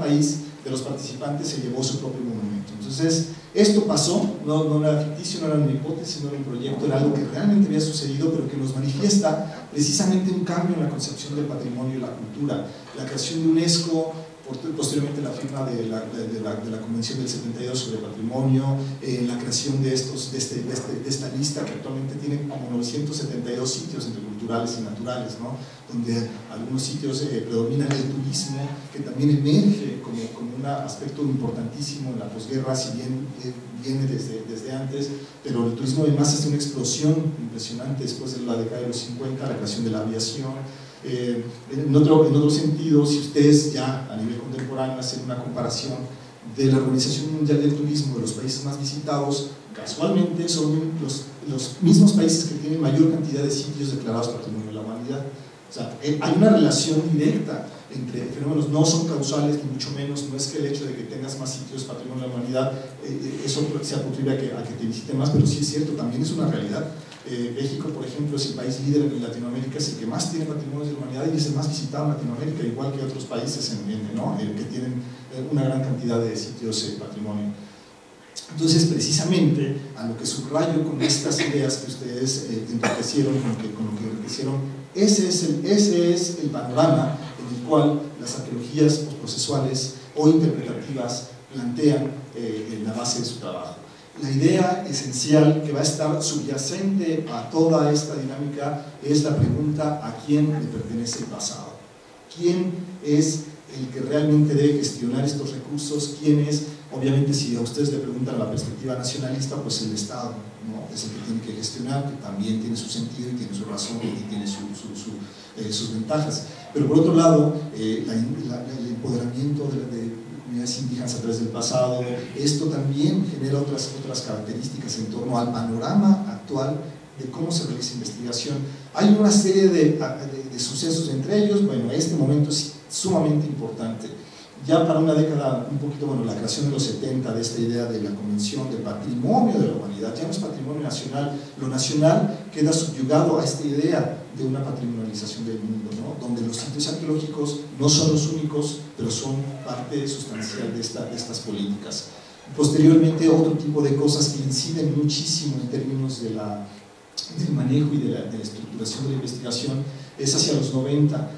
país de los participantes se llevó su propio monumento. Entonces, esto pasó, no era ficticio, no era una hipótesis, no era un proyecto, era algo que realmente había sucedido, pero que nos manifiesta precisamente un cambio en la concepción del patrimonio y la cultura. La creación de UNESCO, posteriormente la firma de la Convención del 72 sobre Patrimonio, la creación de esta lista que actualmente tiene como 972 sitios entre culturales y naturales, ¿no? Donde algunos sitios predominan el turismo, que también emerge como un aspecto importantísimo en la posguerra, si bien viene desde antes, pero el turismo además es una explosión impresionante después de la década de los 50, la creación de la aviación. En otro sentido, si ustedes ya a nivel contemporáneo hacen una comparación de la Organización Mundial del Turismo de los países más visitados, casualmente son los mismos países que tienen mayor cantidad de sitios declarados Patrimonio de la Humanidad. O sea, hay una relación directa entre fenómenos, no son causales ni mucho menos, no es que el hecho de que tengas más sitios Patrimonio de la Humanidad eso sea proclive a que te visiten más, pero sí es cierto, también es una realidad. México, por ejemplo, es el país líder en Latinoamérica, es el que más tiene patrimonios de la humanidad y es el más visitado en Latinoamérica, igual que otros países que tienen una gran cantidad de sitios patrimonio. Entonces, precisamente, a lo que subrayo con estas ideas que ustedes enriquecieron, con lo que enriquecieron, ese es el panorama en el cual las arqueologías postprocesuales o interpretativas plantean en la base de su trabajo. La idea esencial que va a estar subyacente a toda esta dinámica es la pregunta: ¿a quién le pertenece el pasado? ¿Quién es el que realmente debe gestionar estos recursos? ¿Quién es? Obviamente, si a ustedes le preguntan la perspectiva nacionalista, pues el Estado, ¿no? Es el que tiene que gestionar, que también tiene su sentido y tiene su razón y tiene sus ventajas. Pero por otro lado, el empoderamiento de comunidades indígenas a través del pasado, esto también genera otras características en torno al panorama actual de cómo se realiza investigación. Hay una serie de sucesos, entre ellos, bueno, este momento es sumamente importante. Ya para una década, un poquito, bueno, la creación de los 70 de esta idea de la Convención de Patrimonio de la Humanidad, ya no es patrimonio nacional, lo nacional queda subyugado a esta idea de una patrimonialización del mundo, ¿no? Donde los sitios arqueológicos no son los únicos, pero son parte sustancial de estas políticas. Posteriormente, otro tipo de cosas que inciden muchísimo en términos del manejo y de la estructuración de la investigación es hacia los 90,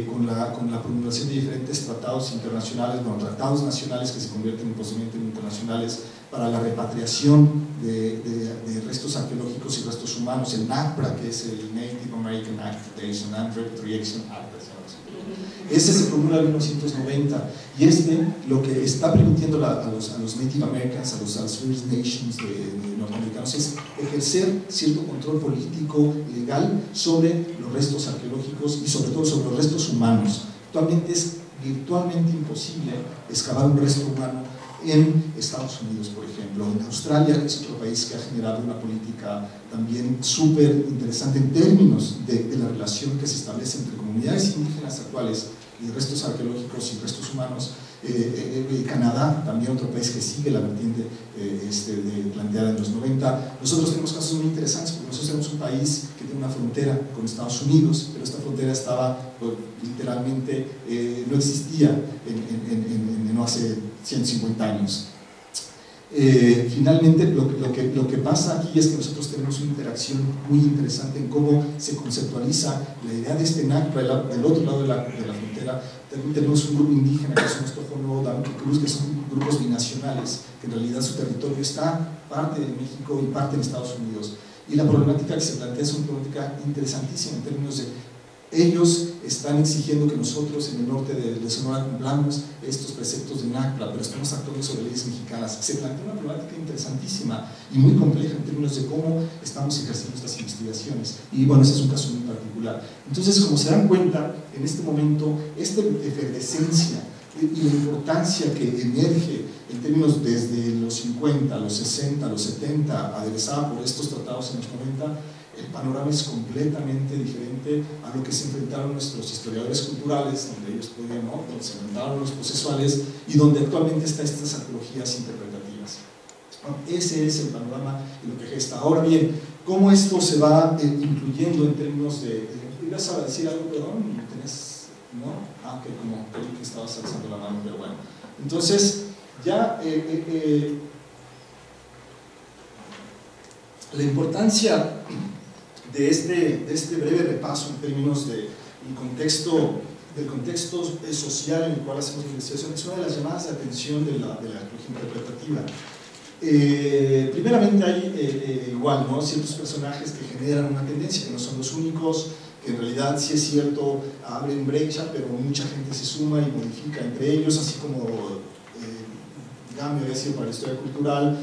con la promulgación de diferentes tratados internacionales, bueno, tratados nacionales que se convierten posiblemente en internacionales para la repatriación de restos arqueológicos y restos humanos, el NAGPRA, que es el Native American Activation and Repatriation Act. Ese se promulga en 1990 y lo que está permitiendo a los Native Americans, a los First Nations norteamericanos, es ejercer cierto control político y legal sobre los restos arqueológicos y sobre todo sobre los restos humanos. Actualmente es virtualmente imposible excavar un resto humano en Estados Unidos, por ejemplo. En Australia, que es otro país que ha generado una política también súper interesante en términos de la relación que se establece entre comunidades indígenas actuales y restos arqueológicos y restos humanos. Canadá, también otro país que sigue la vertiente planteada en los 90. Nosotros tenemos casos muy interesantes porque nosotros tenemos un país que tiene una frontera con Estados Unidos, pero esta frontera estaba, literalmente, no existía no hace 150 años. Finalmente, lo que pasa aquí es que nosotros tenemos una interacción muy interesante en cómo se conceptualiza la idea de este NAGPRA del otro lado de la frontera. También tenemos un grupo indígena que son los Tojono, Damquicruz, que son grupos binacionales, que en realidad su territorio está parte de México y parte en Estados Unidos. Y la problemática que se plantea es una problemática interesantísima en términos de ellos están exigiendo que nosotros en el norte de Sonora cumplamos estos preceptos de NAGPRA, pero estamos actuando sobre leyes mexicanas. Se plantea una problemática interesantísima y muy compleja en términos de cómo estamos ejerciendo estas investigaciones. Y bueno, ese es un caso muy particular. Entonces, como se dan cuenta, en este momento, esta efervescencia y la importancia que emerge en términos desde los 50, los 60, los 70, aderezada por estos tratados en los 90, el panorama es completamente diferente a lo que se enfrentaron nuestros historiadores culturales, donde ellos podían, ¿no? Donde se enfrentaron los procesuales y donde actualmente están estas arqueologías interpretativas. Ese es el panorama y lo que gesta. Ahora bien, ¿cómo esto se va incluyendo en términos de ¿ibas a decir algo, perdón? ¿Tenés, no? Ah, ok, como creí que estabas alzando la mano, pero bueno. Entonces, ya la importancia de este breve repaso en términos del contexto social en el cual hacemos investigación es una de las llamadas de atención de la arqueología interpretativa. Primeramente hay igual, ¿no?, ciertos personajes que generan una tendencia, que no son los únicos, que en realidad sí es cierto, abren brecha, pero mucha gente se suma y modifica entre ellos, así como Game había sido para la historia cultural,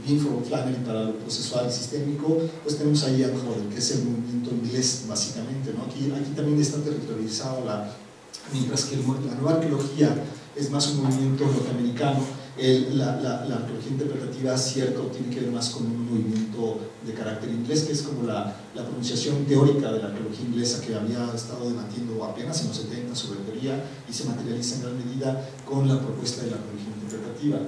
Binford o Flannery para lo procesual y sistémico, pues tenemos ahí a Hodel, que es el movimiento inglés básicamente, ¿no? Aquí también está territorializado mientras que la nueva arqueología es más un movimiento norteamericano, la arqueología interpretativa, cierto, tiene que ver más con un movimiento de carácter inglés, que es como la pronunciación teórica de la arqueología inglesa que había estado debatiendo apenas en los 70 sobre teoría y se materializa en gran medida con la propuesta de la arqueología interpretativa.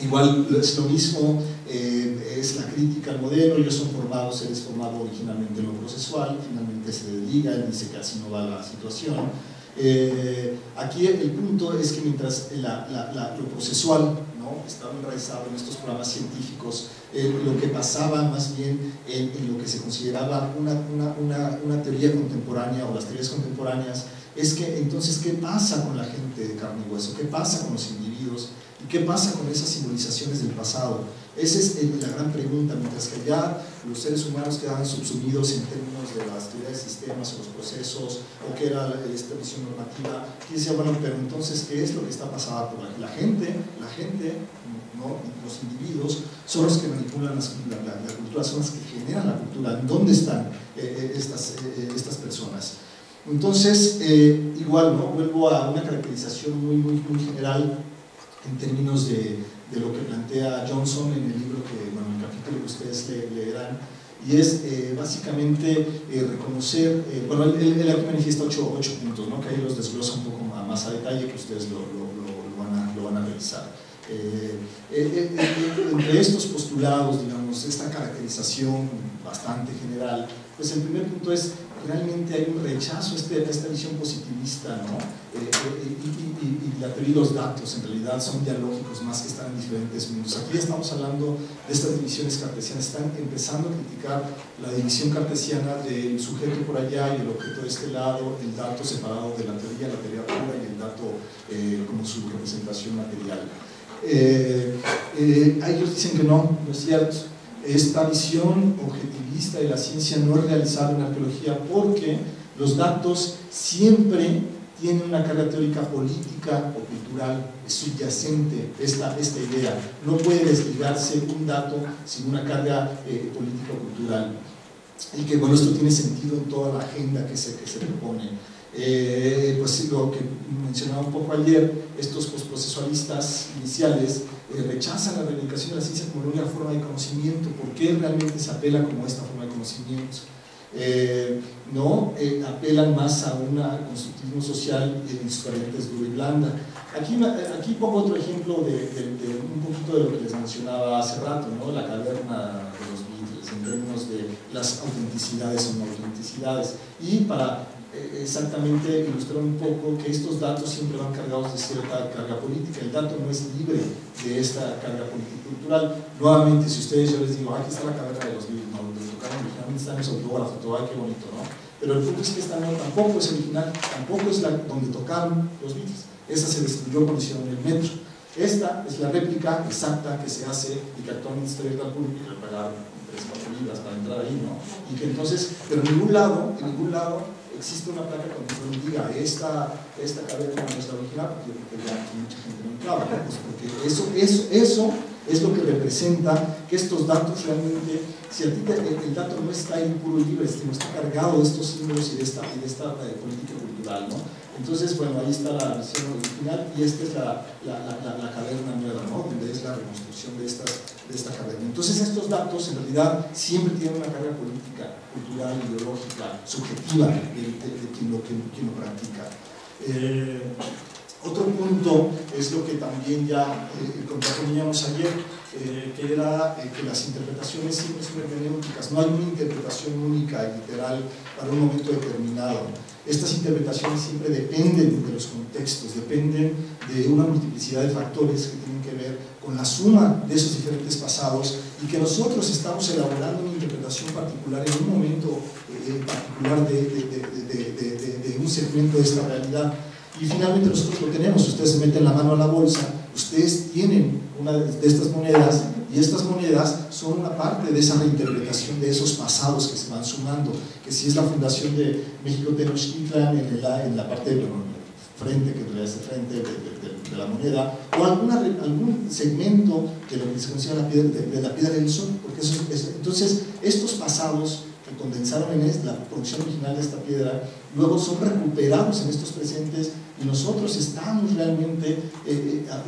Igual es lo mismo, es la crítica al modelo. Ellos son formados, él es formado originalmente en lo procesual, finalmente se desliga, él dice que así no va la situación. Aquí el punto es que mientras lo procesual, ¿no?, estaba enraizado en estos programas científicos, lo que pasaba más bien en lo que se consideraba una teoría contemporánea o las teorías contemporáneas es que entonces ¿qué pasa con la gente de carne y hueso? ¿Qué pasa con los individuos? ¿Y qué pasa con esas civilizaciones del pasado? Esa es la gran pregunta, mientras que ya los seres humanos quedaban subsumidos en términos de las teorías de sistemas o los procesos, o que era esta visión normativa, y decía, bueno, pero entonces, ¿qué es lo que está pasando por la gente, ¿no?, los individuos, son los que manipulan la cultura, son los que generan la cultura? ¿Dónde están estas personas? Entonces, igual, ¿no?, vuelvo a una caracterización muy general en términos de lo que plantea Johnson en el libro en el capítulo que ustedes leerán, y es básicamente reconocer, bueno, él aquí manifiesta 8 puntos, ¿no?, que ahí los desglosa un poco más a detalle, que ustedes lo van a revisar. Entre estos postulados, digamos, esta caracterización bastante general, pues el primer punto es realmente hay un rechazo a esta visión positivista, ¿no? Y la teoría y los datos en realidad son dialógicos más que están en diferentes mundos. Aquí estamos hablando de estas divisiones cartesianas, están empezando a criticar la división cartesiana del sujeto por allá y el objeto de este lado, el dato separado de la teoría pura y el dato como su representación material. Ellos dicen que no es cierto. Esta visión objetivista de la ciencia no es realizada en arqueología porque los datos siempre tienen una carga teórica política o cultural, es subyacente esta idea. No puede desligarse un dato sin una carga política o cultural. Y que, bueno, esto tiene sentido en toda la agenda que se propone. Pues lo que mencionaba un poco ayer, estos postprocesualistas iniciales rechazan la reivindicación de la ciencia como la única forma de conocimiento. ¿Por qué realmente se apela como esta forma de conocimiento? Apelan más a un constructivismo social en sus variantes dura y blanda. Aquí pongo otro ejemplo de un poquito de lo que les mencionaba hace rato, ¿no?, la caverna de los Beatles, en términos de las autenticidades o no autenticidades, y para exactamente ilustrar un poco que estos datos siempre van cargados de cierta carga política. El dato no es libre de esta carga político-cultural. Nuevamente, si ustedes, yo les digo, aquí está la caverna de los Beatles, no, lo tocaron originalmente, está en ese autógrafo, todo, ay, qué bonito, ¿no? Pero el punto es que esta no tampoco es original, tampoco es la donde tocaron los Beatles. Esa se destruyó cuando hicieron el metro. Esta es la réplica exacta que se hace y que actualmente está abierta al público, y que le pagaron 3-4 libras para entrar ahí, ¿no? Y que entonces, pero en ningún lado existe una placa que nos diga esta caverna no es la original, porque ya aquí mucha gente no entraba, ¿no? Pues porque eso es lo que representa que estos datos realmente, si a ti el dato no está ahí puro y libre, sino está cargado de estos símbolos y de esta política cultural, ¿no? Entonces, bueno, ahí está la versión original y esta es la caverna nueva, ¿no?, donde es la reconstrucción de esta caverna. Entonces, estos datos en realidad siempre tienen una carga política, cultural, ideológica, subjetiva de quien lo practica. Otro punto es lo que también ya compartíamos ayer, que era que las interpretaciones siempre son hermenéuticas, no hay una interpretación única y literal para un momento determinado. Estas interpretaciones siempre dependen de los contextos dependen de una multiplicidad de factores que tienen que ver con la suma de esos diferentes pasados, y que nosotros estamos elaborando una interpretación particular en un momento particular de un segmento de esta realidad. Y finalmente nosotros lo tenemos, ustedes se meten la mano a la bolsa, ustedes tienen una de estas monedas, y estas monedas son una parte de esa reinterpretación de esos pasados que se van sumando, que si es la fundación de México Tenochtitlan en la parte de frente, que en realidad es el frente de la moneda, o algún segmento de lo que se considera la piedra del sol, porque entonces estos pasados que condensaron en la producción original de esta piedra, luego son recuperados en estos presentes, y nosotros estamos realmente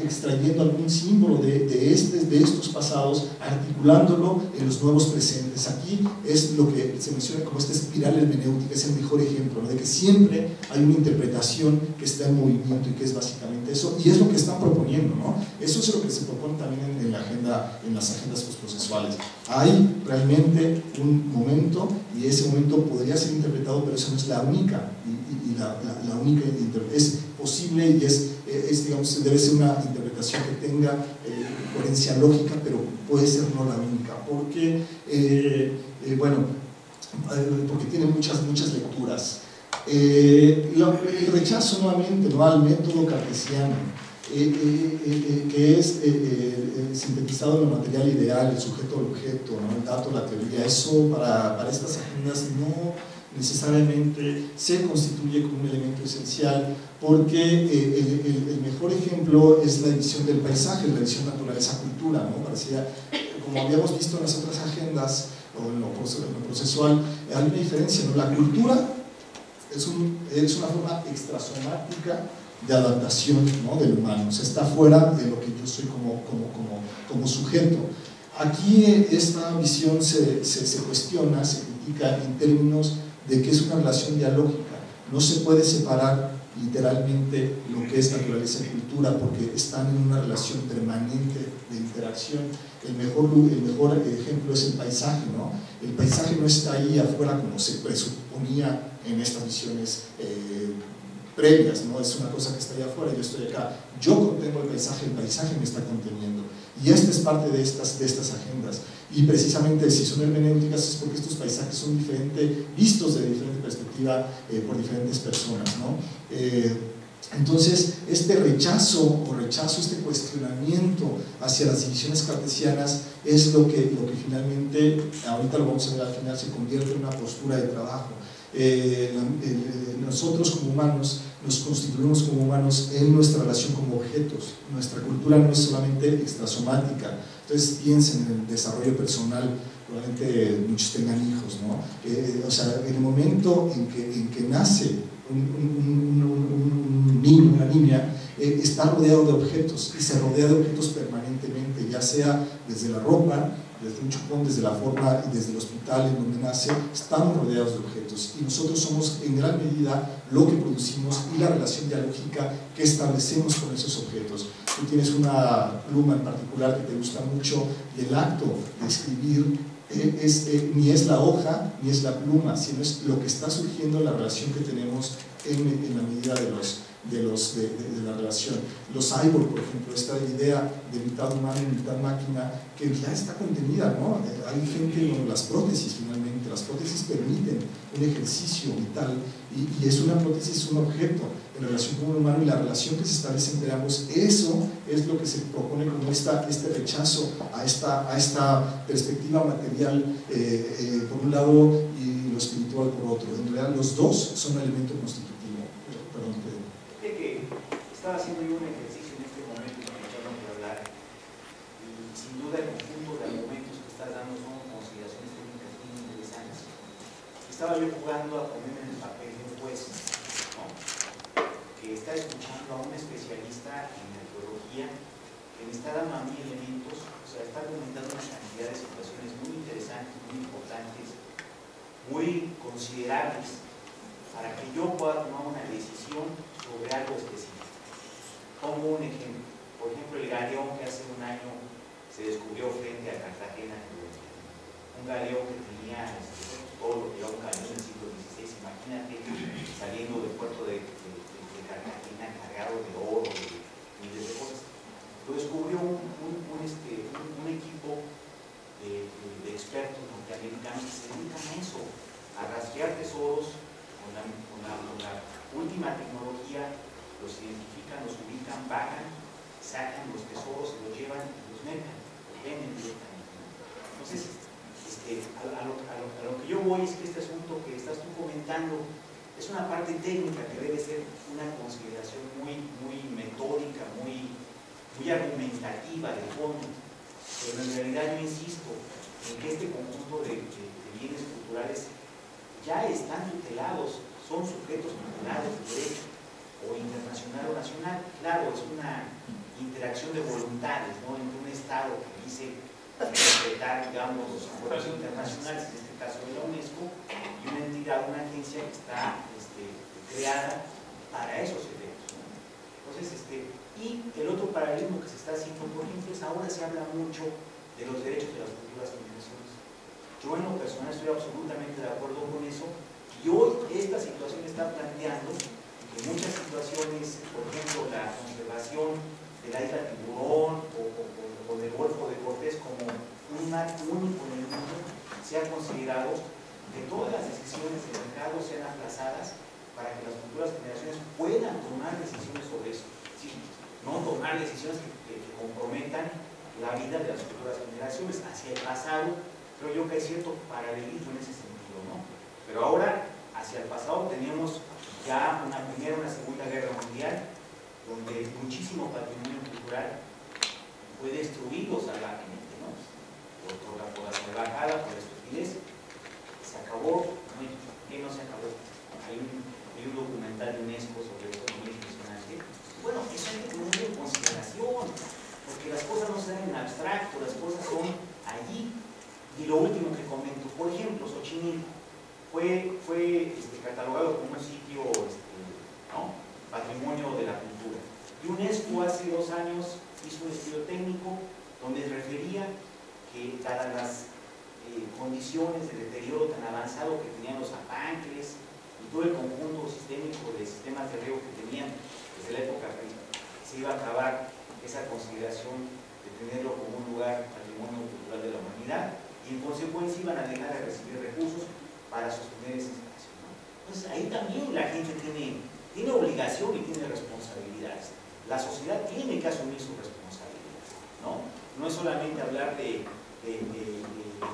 extrayendo algún símbolo de estos pasados, articulándolo en los nuevos presentes. Aquí es lo que se menciona como esta espiral hermenéutica, es el mejor ejemplo, ¿no? De que siempre hay una interpretación que está en movimiento, y que es básicamente eso, y es lo que están proponiendo, ¿no? Eso es lo que se propone también en las agendas postprocesuales. Hay realmente un momento, y ese momento podría ser interpretado, pero eso no es la única, la única es posible, y digamos, debe ser una interpretación que tenga coherencia lógica, pero puede ser no la única, porque porque tiene muchas lecturas. El rechazo nuevamente, ¿no?, al método cartesiano, que es sintetizado en el material ideal, el sujeto al objeto, ¿no?, el dato, la teoría. Eso para estas agendas no necesariamente se constituye como un elemento esencial, porque el mejor ejemplo es la división del paisaje, la división naturaleza-cultura, ¿no? Parecía, como habíamos visto en las otras agendas o en lo procesual, hay una diferencia, ¿no? La cultura es una forma extrasomática de adaptación, ¿no?, del humano, o sea, está fuera de lo que yo soy como sujeto. Aquí esta visión se cuestiona, se critica en términos de que es una relación dialógica. No se puede separar literalmente lo que es naturaleza y cultura, porque están en una relación permanente de interacción. El mejor ejemplo es el paisaje, ¿no? El paisaje no está ahí afuera como se presuponía en estas visiones previas, ¿no? Es una cosa que está ahí afuera, yo estoy acá, yo contengo el paisaje me está conteniendo. Y esta es parte de estas agendas. Y precisamente si son hermenéuticas es porque estos paisajes son vistos de diferente perspectiva por diferentes personas, ¿no? Entonces, este rechazo, este cuestionamiento hacia las divisiones cartesianas es lo que finalmente, ahorita lo vamos a ver al final, se convierte en una postura de trabajo. Nosotros como humanos nos constituimos como humanos en nuestra relación como objetos. Nuestra cultura no es solamente extrasomática. Entonces piensen en el desarrollo personal, probablemente muchos tengan hijos, ¿no? O sea, en el momento en que nace un niño, una niña, está rodeado de objetos, y se rodea de objetos permanentemente, ya sea desde la ropa, desde un chupón, desde la forma y desde el hospital en donde nace, estamos rodeados de objetos, y nosotros somos en gran medida lo que producimos y la relación dialógica que establecemos con esos objetos. Tú tienes una pluma en particular que te gusta mucho, y el acto de escribir ni es la hoja ni es la pluma, sino es lo que está surgiendo en la relación que tenemos en la medida de la relación. Los cyborg, por ejemplo, esta idea de mitad humano y mitad máquina, que ya está contenida, ¿no? Hay gente con las prótesis, finalmente. Las prótesis permiten un ejercicio vital, y es una prótesis, un objeto en relación con un humano, y la relación que se establece entre ambos, eso es lo que se propone como este rechazo a esta perspectiva material por un lado y lo espiritual por otro. En realidad los dos son un elemento constitutivo. Perdón, Pedro. Que estaba haciendo yo un ejercicio en este momento cuando empezaron a hablar, y sin duda el conjunto de argumentos que estás dando son consideraciones técnicas muy interesantes. Estaba yo jugando a ponerme en el papel de un juez, ¿no?, que está escuchando a un especialista en arqueología que me está dando a mí elementos, o sea, está argumentando una cantidad de situaciones muy interesantes, muy importantes, muy considerables, para que yo pueda tomar una decisión sobre algo específico. Pongo un ejemplo. Por ejemplo, el galeón que hace un año se descubrió frente a Cartagena, un galeón que tenía todo lo que era un galeón del siglo XVI. Imagínate saliendo del puerto de Cartagena cargado de oro, los identifican, los ubican, bajan, sacan los tesoros, se los llevan y los mercan, los venden directamente, ¿no? Entonces, a lo que yo voy es que este asunto que estás tú comentando es una parte técnica que debe ser una consideración muy metódica, muy argumentativa de fondo, pero en realidad yo insisto en que este conjunto de bienes culturales ya están tutelados, son sujetos tutelados de derecho, o internacional o nacional. Claro, es una interacción de voluntades, ¿no?, entre un Estado que dice respetar, digamos, los acuerdos internacionales, en este caso de la UNESCO, y una entidad, una agencia que está creada para esos efectos, ¿no? Entonces, y el otro paralelismo que se está haciendo, por ejemplo, es ahora se habla mucho de los derechos de las futuras generaciones. Yo en lo personal estoy absolutamente de acuerdo con eso, y hoy esta situación está planteando que muchas situaciones, por ejemplo, la conservación de la isla Tiburón o del Golfo de Cortés como un mar único en el mundo, se ha considerado que todas las decisiones del mercado sean aplazadas para que las futuras generaciones puedan tomar decisiones sobre eso. Sí, no tomar decisiones que comprometan la vida de las futuras generaciones. Hacia el pasado, creo yo que hay cierto paralelismo en ese sentido, ¿no? Pero ahora, hacia el pasado, teníamos ya una Primera y una Segunda Guerra Mundial, donde muchísimo patrimonio cultural fue destruido salvajemente, ¿no? Por la salvajada, por la estupidez. Se acabó, ¿qué no se acabó? Hay un documental de UNESCO sobre eso, muy impresionante. Bueno, eso hay que tenerlo en consideración, porque las cosas no se dan en abstracto, las cosas son allí. Y lo último que comento, por ejemplo, Xochimilco fue catalogado como un sitio, ¿no?, patrimonio de la cultura. Y UNESCO hace 2 años hizo un estudio técnico donde refería que dadas las condiciones de deterioro tan avanzado que tenían los apancles y todo el conjunto sistémico de sistemas de riego que tenían desde la época se iba a acabar esa consideración de tenerlo como un lugar patrimonio cultural de la humanidad, y en consecuencia iban a dejar de recibir recursos para sostener ese espacio, ¿no? Entonces ahí también la gente tiene obligación y tiene responsabilidades. La sociedad tiene que asumir su responsabilidad, ¿no? No es solamente hablar de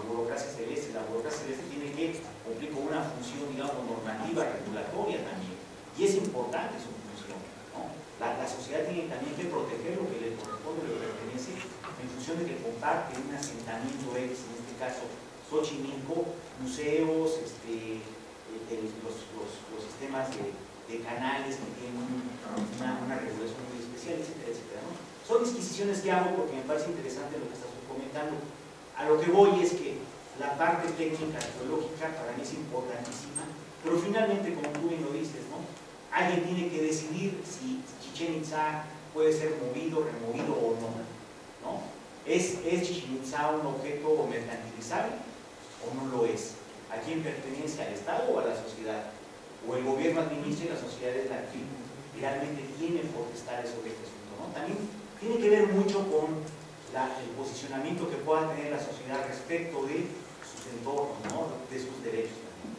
burocracia celeste. La burocracia celeste tiene que cumplir con una función, digamos, normativa, regulatoria también, y es importante su función, ¿no? La sociedad tiene también que proteger lo que le corresponde, lo que le pertenece, en función de que comparte un asentamiento X, en este caso Xochimilco, museos, los sistemas de canales que tienen una regulación muy especial, etcétera, etcétera, ¿no? Son disquisiciones que hago porque me parece interesante lo que estás comentando. A lo que voy es que la parte técnica arqueológica para mí es importantísima, pero finalmente, como tú bien lo dices, ¿no?, alguien tiene que decidir si Chichén Itzá puede ser movido, removido o no, ¿no? ¿Es Chichén Itzá un objeto mercantilizable o no lo es? ¿A quién pertenece? ¿Al Estado o a la sociedad? ¿O el gobierno administra y la sociedad es la que realmente tiene potestades sobre este asunto, ¿no? También tiene que ver mucho con el posicionamiento que pueda tener la sociedad respecto de sus entornos, ¿no?, de sus derechos también.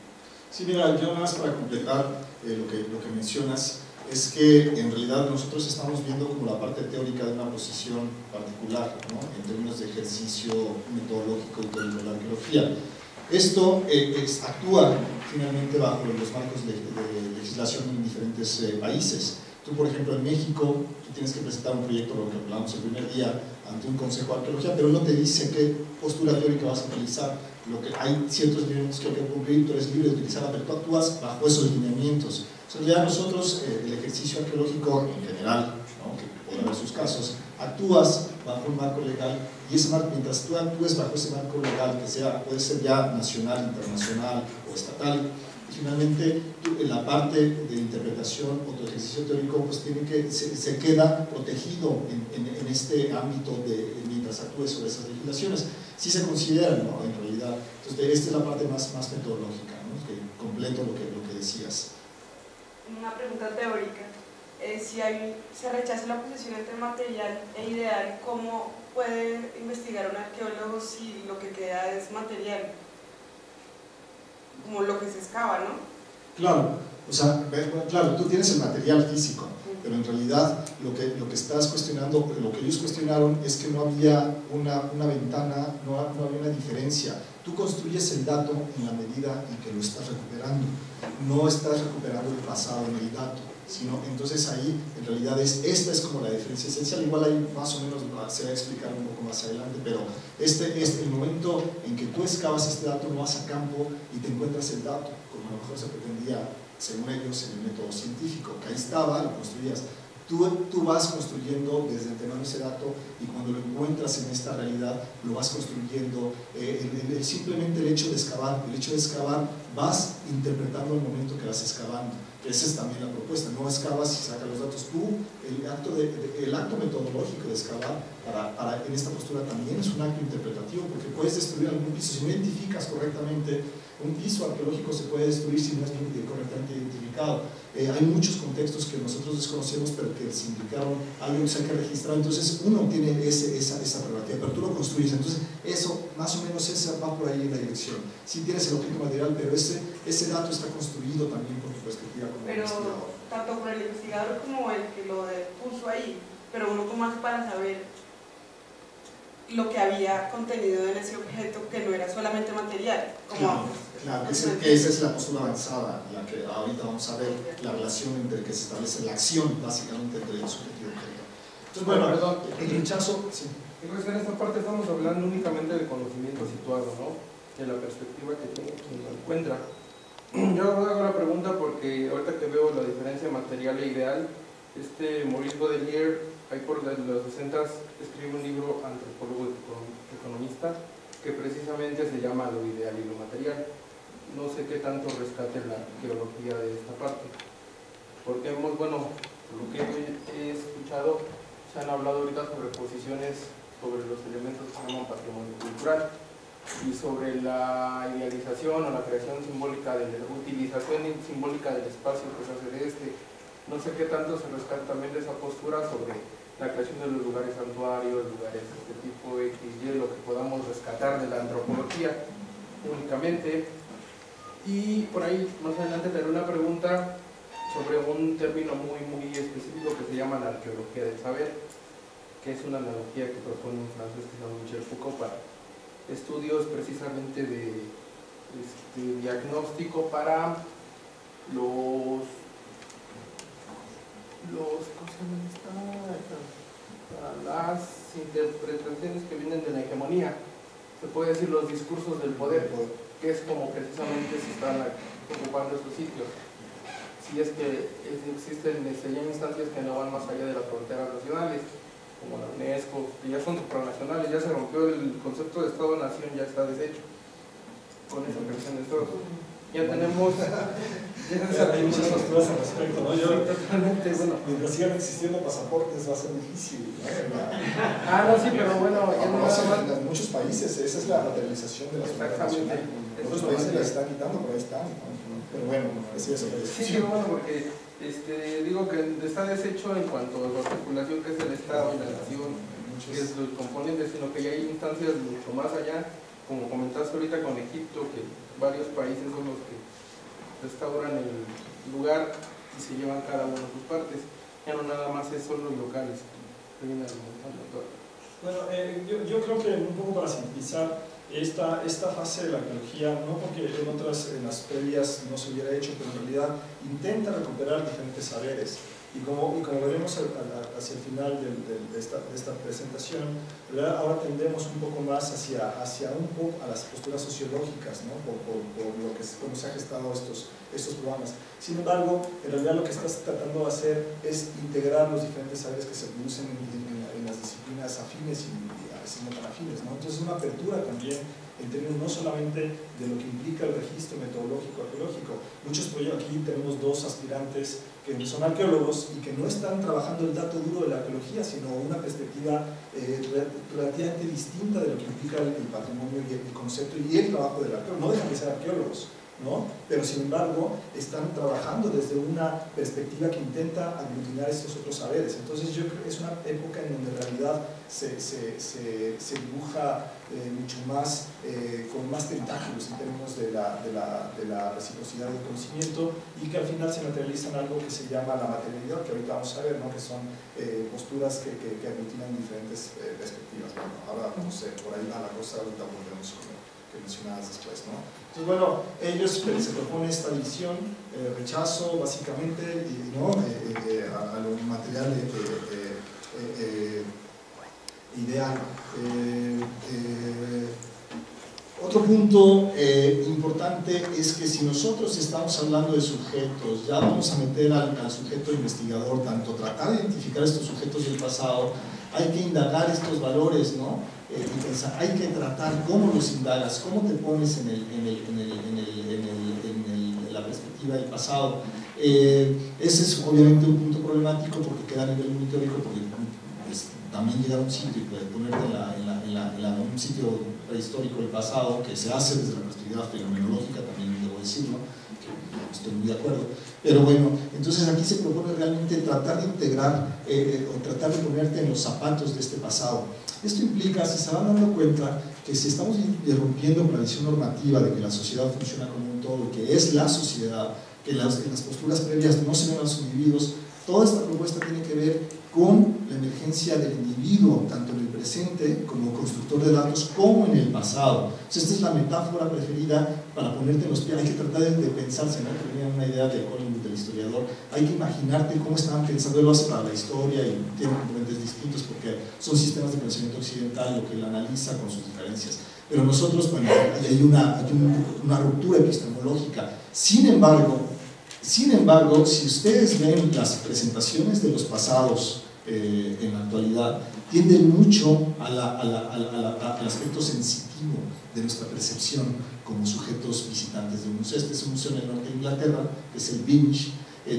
Sí, mira, yo nada más para completar lo que mencionas, es que en realidad nosotros estamos viendo como la parte teórica de una posición particular, ¿no?, en términos de ejercicio metodológico y teórico de la arqueología. Esto actúa finalmente bajo los marcos de legislación en diferentes países. Tú, por ejemplo, en México, tú tienes que presentar un proyecto, lo que hablamos el primer día, ante un consejo de arqueología, pero no te dice qué postura teórica vas a utilizar. Hay ciertos lineamientos que hay que cumplir, tú eres libre de utilizarla, pero tú actúas bajo esos lineamientos. En realidad nosotros, el ejercicio arqueológico en general, ¿no?, que puede haber sus casos, actúas bajo un marco legal, y ese marco, mientras tú actúes bajo ese marco legal, que puede ser ya nacional, internacional o estatal, y finalmente en la parte de interpretación o tu ejercicio teórico, pues se queda protegido en este ámbito mientras actúes sobre esas legislaciones. Sí se consideran, ¿no?, en realidad. Entonces esta es la parte más metodológica, ¿no?, que completo lo que decías. Una pregunta teórica. Si se rechaza la posesión entre material e ideal, ¿cómo puede investigar un arqueólogo si lo que queda es material? Como lo que se excava, ¿no? Claro, o sea, claro, tú tienes el material físico, pero en realidad lo que estás cuestionando, lo que ellos cuestionaron es que no había una ventana, no había una diferencia. Tú construyes el dato en la medida en que lo estás recuperando, no estás recuperando el pasado en el dato, sino entonces ahí en realidad esta es como la diferencia esencial. Igual ahí más o menos se va a explicar un poco más adelante, pero este es el momento en que tú excavas este dato, no vas a campo y te encuentras el dato, como a lo mejor se pretendía según ellos en el método científico, que ahí estaba, lo construías. Tú vas construyendo desde antemano ese dato y cuando lo encuentras en esta realidad lo vas construyendo. Simplemente el hecho de excavar vas interpretando el momento que vas excavando. Esa es también la propuesta, no excavas y sacas los datos. Tú, el acto metodológico de excavar en esta postura también es un acto interpretativo, porque puedes destruir algún piso. Si no identificas correctamente, un piso arqueológico se puede destruir si no es bien correctamente identificado. Hay muchos contextos que nosotros desconocemos, pero que se indicaron algo que se hay que registrar. Entonces uno tiene esa prerrogativa, pero tú lo construyes. Entonces eso, más o menos, va por ahí en la dirección. Sí tienes el objeto material, pero ese dato está construido también por tu perspectiva como investigador. Tanto por el investigador como el que lo puso ahí, pero uno como más para saber lo que había contenido en ese objeto, que no era solamente material. Claro, esa es la postura avanzada, la que ahorita vamos a ver, la relación entre que se establece la acción, básicamente, entre el sujeto y el objeto. Entonces, bueno, perdón, el rechazo, sí. Digo, es que en esta parte estamos hablando únicamente de conocimiento situado, ¿no? De la perspectiva que tiene quien lo encuentra. Yo hago la pregunta porque ahorita que veo la diferencia material e ideal, Maurice Baudelaire, ahí por los 60s, escribe un libro, antropólogo economista, que precisamente se llama Lo ideal y lo material. No sé qué tanto rescate la arqueología de esta parte, porque hemos, bueno, por lo que he escuchado, se han hablado ahorita sobre posiciones sobre los elementos que se llaman patrimonio cultural y sobre la idealización o la creación simbólica, de la utilización simbólica del espacio que se hace de no sé qué tanto se rescata también de esa postura sobre la creación de los lugares santuarios, lugares de este tipo XY, lo que podamos rescatar de la antropología únicamente. Y por ahí más adelante te haré una pregunta sobre un término muy específico que se llama la arqueología del saber, que es una analogía que propone un francés que se llama Michel Foucault para estudios precisamente de diagnóstico para las interpretaciones que vienen de la hegemonía, se puede decir los discursos del poder, que es como precisamente se están ocupando estos sitios. Si es que existen ya instancias que no van más allá de las fronteras nacionales, como la UNESCO, que ya son supranacionales, ya se rompió el concepto de Estado-Nación, ya está deshecho con esa creación de Estados. Ya tenemos... Hay muchas posturas al respecto, ¿no? Totalmente, bueno. Mientras sigan existiendo pasaportes va a ser difícil, ¿no? No, sí, pero bueno, ya no en muchos países esa es la materialización de la soberanía nacional. En otros países la están quitando, pero ahí están, ¿no? Pero bueno, así es la discusión. Sí, bueno, porque digo que está deshecho en cuanto a la articulación que es el Estado y la nación, que es los componentes, sino que ya hay instancias mucho más allá, como comentaste ahorita con Egipto, que varios países son los que restauran el lugar y se llevan cada uno de sus partes. Ya no nada más son los locales que vienen alimentando todo. Bueno, yo creo que un poco para sintetizar esta fase de la arqueología, no porque en las previas no se hubiera hecho, pero en realidad intenta recuperar diferentes saberes. Y como veremos hacia el final de esta presentación, ¿verdad? Ahora tendremos un poco más hacia a las posturas sociológicas, ¿no? por lo que cómo se han gestado estos programas. Sin embargo, en realidad lo que estás tratando de hacer es integrar los diferentes saberes que se producen en las disciplinas afines y a veces no tan afines, ¿no? Entonces una apertura también en términos no solamente de lo que implica el registro metodológico arqueológico. Aquí tenemos dos aspirantes que son arqueólogos y que no están trabajando el dato duro de la arqueología, sino una perspectiva relativamente distinta de lo que implica el patrimonio y el concepto y el trabajo del arqueólogo. No dejan de ser arqueólogos, ¿no? Pero sin embargo están trabajando desde una perspectiva que intenta aglutinar estos otros saberes. Entonces yo creo que es una época en donde en realidad se dibuja mucho más, con más tentáculos en términos de la reciprocidad del conocimiento, y que al final se materializa en algo que se llama la materialidad, que ahorita vamos a ver, ¿no? Que son posturas que aglutinan diferentes perspectivas. Bueno, ahora no sé, por ahí a la cosa ahorita volvemos con que mencionabas después, ¿no? Entonces, bueno, ellos se propone esta división, rechazo básicamente, ¿no? A lo material ideal. Otro punto importante es que si nosotros estamos hablando de sujetos, ya vamos a meter al sujeto investigador, tanto tratar de identificar estos sujetos del pasado, hay que indagar estos valores, ¿no? Y pensar, hay que tratar cómo los indagas, cómo te pones en la perspectiva del pasado. Ese es obviamente un punto problemático porque queda a nivel muy teórico, porque pues, también llegar a un sitio y ponerte en un sitio prehistórico del pasado, que se hace desde la perspectiva fenomenológica, también debo decirlo, que estoy muy de acuerdo. Pero bueno, entonces aquí se propone realmente tratar de integrar o tratar de ponerte en los zapatos de este pasado. Esto implica, si se van dando cuenta, que si estamos irrumpiendo con la visión normativa de que la sociedad funciona como un todo, que es la sociedad, que en las posturas previas no se ven a los individuos, toda esta propuesta tiene que ver con la emergencia del individuo, tanto en el presente como constructor de datos, como en el pasado. Entonces, esta es la metáfora preferida para ponerte en los pies. Hay que tratar de pensarse, ¿no? Que tenía una idea de Collingwood, del historiador. Hay que imaginarte cómo estaban pensando. Él lo hace para la historia y tiene componentes distintos porque son sistemas de pensamiento occidental, lo que él analiza con sus diferencias. Pero nosotros, bueno, hay una ruptura epistemológica. Sin embargo, si ustedes ven las presentaciones de los pasados en la actualidad, tienden mucho al aspecto sensitivo de nuestra percepción como sujetos visitantes de un museo. Este es un museo en el norte de Inglaterra, que es el Binch,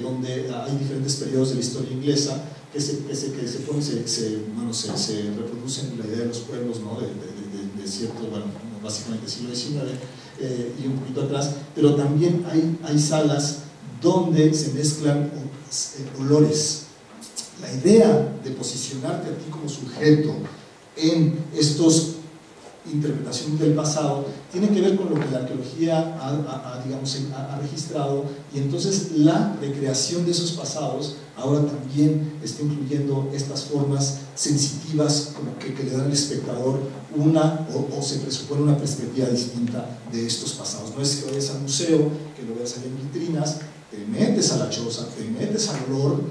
donde hay diferentes periodos de la historia inglesa que se reproducen la idea de los pueblos, ¿no? de cierto, bueno, básicamente siglo XIX y un poquito atrás, pero también hay salas donde se mezclan olores. La idea de posicionarte a ti como sujeto en estos interpretaciones del pasado tiene que ver con lo que la arqueología ha registrado, y entonces la recreación de esos pasados ahora también está incluyendo estas formas sensitivas como que le dan al espectador o se presupone una perspectiva distinta de estos pasados. No es que vayas al museo, que lo veas ahí en vitrinas, te metes a la choza, te metes al olor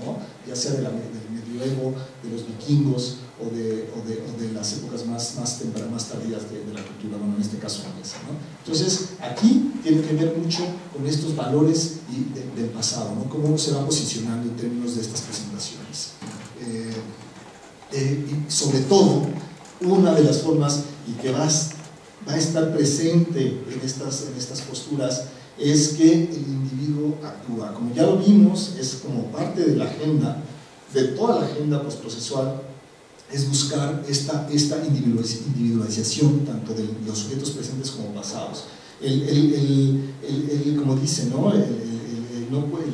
¿no? Ya sea del medioevo, de los vikingos o de las épocas más tardías de la cultura, bueno, en este caso inglesa, ¿no? Entonces, aquí tiene que ver mucho con estos valores del pasado, ¿no? Cómo uno se va posicionando en términos de estas presentaciones. Y sobre todo, una de las formas y que va a estar presente en estas posturas es que el individuo actúa. Como ya lo vimos, es como parte de la agenda, de toda la agenda postprocesual, es buscar esta individualización tanto de los sujetos presentes como pasados. Como dice, ¿no?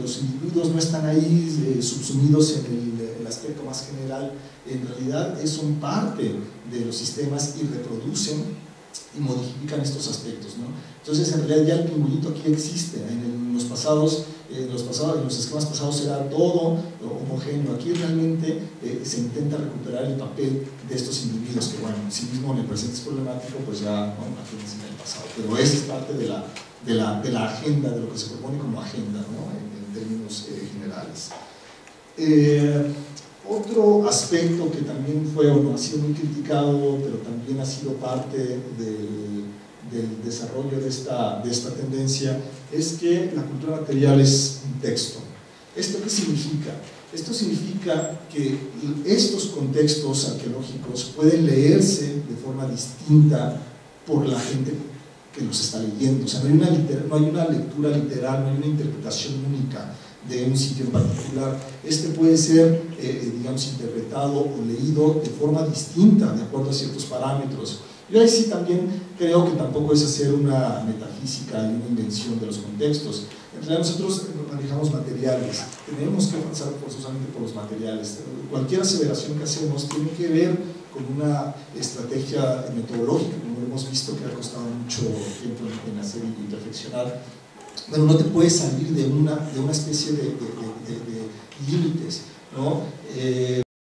Los individuos no están ahí subsumidos en el aspecto más general, en realidad son parte de los sistemas y reproducen y modifican estos aspectos, ¿no? Entonces, en realidad ya el pingüinito aquí existe. En los esquemas pasados era todo homogéneo. Aquí realmente se intenta recuperar el papel de estos individuos, que bueno, en sí mismo en el presente es problemático, pues ya no imagínense en el pasado. Pero esa es parte de la agenda, de lo que se propone como agenda, ¿no? En términos generales. Otro aspecto que también ha sido muy criticado, pero también ha sido parte del desarrollo de esta tendencia, es que la cultura material es un texto. ¿Esto qué significa? Esto significa que estos contextos arqueológicos pueden leerse de forma distinta por la gente que los está leyendo. O sea, no hay una lectura literal, no hay una interpretación única de un sitio en particular. Este puede ser, digamos, interpretado o leído de forma distinta, de acuerdo a ciertos parámetros. Yo ahí sí también creo que tampoco es hacer una metafísica y una invención de los contextos. En realidad nosotros manejamos materiales, tenemos que avanzar forzosamente por los materiales. Cualquier aseveración que hacemos tiene que ver con una estrategia metodológica, como hemos visto que ha costado mucho tiempo en hacer y perfeccionar. Bueno, no te puedes salir de una especie de límites, ¿no?